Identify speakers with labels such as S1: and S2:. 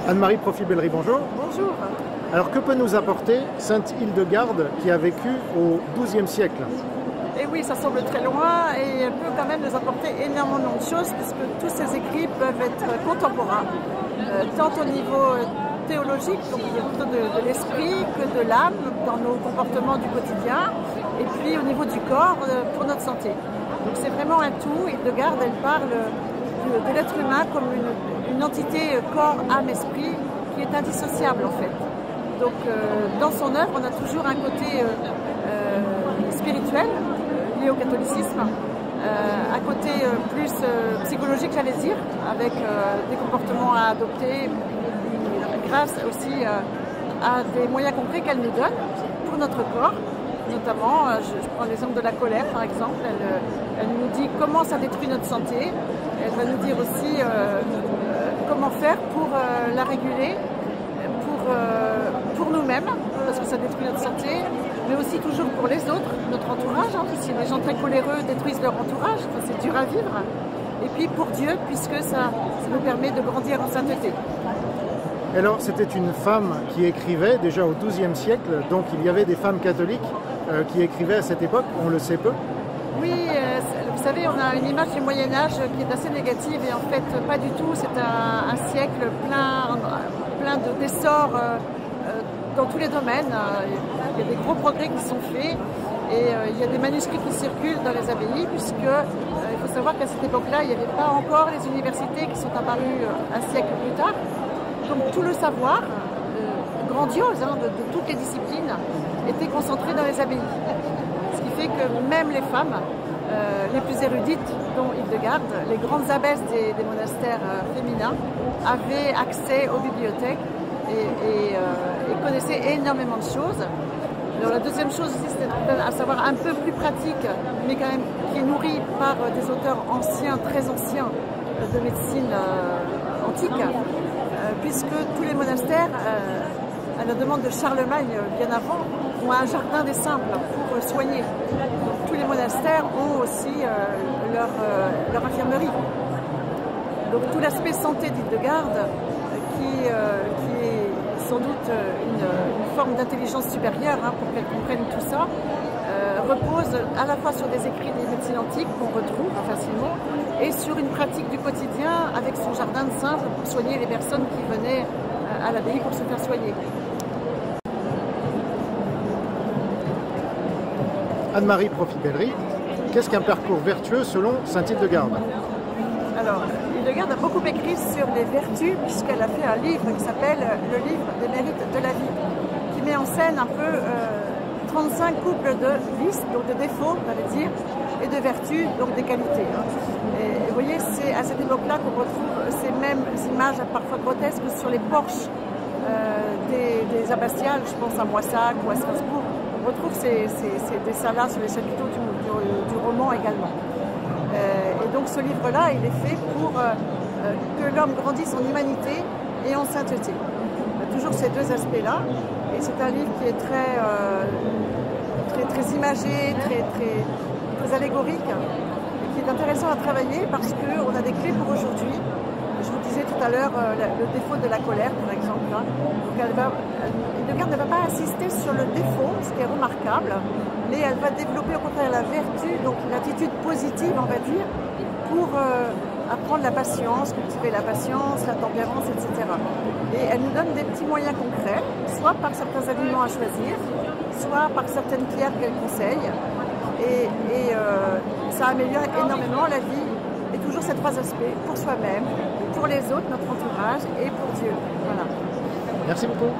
S1: Anne-Marie Profit-Bellery, bonjour.
S2: Bonjour.
S1: Alors que peut nous apporter Sainte Hildegarde qui a vécu au XIIe siècle?
S2: Et oui, ça semble très loin et elle peut quand même nous apporter énormément de choses puisque tous ces écrits peuvent être contemporains, tant au niveau théologique, donc plutôt de l'esprit, que de l'âme dans nos comportements du quotidien, et puis au niveau du corps pour notre santé. Donc c'est vraiment un tout. Hildegarde, elle parle de l'être humain comme une entité corps, âme, esprit qui est indissociable en fait. Donc dans son œuvre, on a toujours un côté spirituel lié au catholicisme, un côté plus psychologique, j'allais dire, avec des comportements à adopter, grâce aussi à des moyens concrets qu'elle nous donne pour notre corps. Notamment, je prends l'exemple de la colère par exemple, elle nous dit comment ça détruit notre santé, elle va nous dire aussi comment faire pour la réguler, pour nous-mêmes, parce que ça détruit notre santé, mais aussi toujours pour les autres, notre entourage, si les gens très coléreux détruisent leur entourage, c'est dur à vivre, et puis pour Dieu, puisque ça nous permet de grandir en sainteté.
S1: Alors c'était une femme qui écrivait déjà au XIIe siècle, donc il y avait des femmes catholiques qui écrivaient à cette époque, on le sait peu.
S2: Oui, vous savez, on a une image du Moyen-Âge qui est assez négative et en fait pas du tout, c'est un siècle plein d'essor dans tous les domaines. Il y a des gros progrès qui sont faits et il y a des manuscrits qui circulent dans les abbayes puisque il faut savoir qu'à cette époque-là, il n'y avait pas encore les universités qui sont apparues un siècle plus tard. Donc tout le savoir, grandiose de toutes les disciplines, était concentré dans les abbayes. Ce qui fait que même les femmes les plus érudites, dont Hildegarde, les grandes abbesses des monastères féminins, avaient accès aux bibliothèques et connaissaient énormément de choses. Alors la deuxième chose aussi, c'était à savoir un peu plus pratique, mais quand même qui est nourrie par des auteurs anciens, très anciens, de médecine antique, puisque tous les monastères, à la demande de Charlemagne bien avant, ont un jardin des simples pour soigner. Donc, tous les monastères ont aussi leur infirmerie. Donc tout l'aspect santé d'Hildegarde, qui est sans doute une forme d'intelligence supérieure pour qu'elle comprenne tout ça, repose à la fois sur des écrits des médecines antiques qu'on retrouve facilement et sur une pratique du quotidien avec son jardin de simples pour soigner les personnes qui venaient à l'abbaye pour se faire soigner.
S1: Anne-Marie Profit-Bellery, qu'est-ce qu'un parcours vertueux selon Sainte Hildegarde?
S2: Alors, Hildegarde a beaucoup écrit sur les vertus puisqu'elle a fait un livre qui s'appelle le livre des mérites de la vie, qui met en scène un peu 35 couples de vices, donc de défauts, on va dire, et de vertus, donc des qualités. Et vous voyez, c'est à cette époque-là qu'on retrouve ces mêmes images parfois grotesques sur les porches des abbatiales, je pense à Moissac ou à Strasbourg. On retrouve ces dessins-là sur les chapiteaux du roman également. Et donc ce livre-là, il est fait pour que l'homme grandisse en humanité et en sainteté. Il y a toujours ces deux aspects-là. Et c'est un livre qui est très imagé, très allégorique, et qui est intéressant à travailler parce qu'on a des clés pour aujourd'hui. Je vous disais tout à l'heure le défaut de la colère, par exemple. Hildegarde ne va pas insister sur le défaut, ce qui est remarquable, mais elle va développer au contraire la vertu, donc l'attitude positive, on va dire, pour apprendre la patience, cultiver la patience, la tempérance, etc. Et elle nous donne des petits moyens concrets, soit par certains aliments à choisir, soit par certaines pierres qu'elle conseille. Et ça améliore énormément la vie. Et toujours ces trois aspects, pour soi-même, pour les autres, notre entourage, et pour Dieu. Voilà.
S1: Merci beaucoup.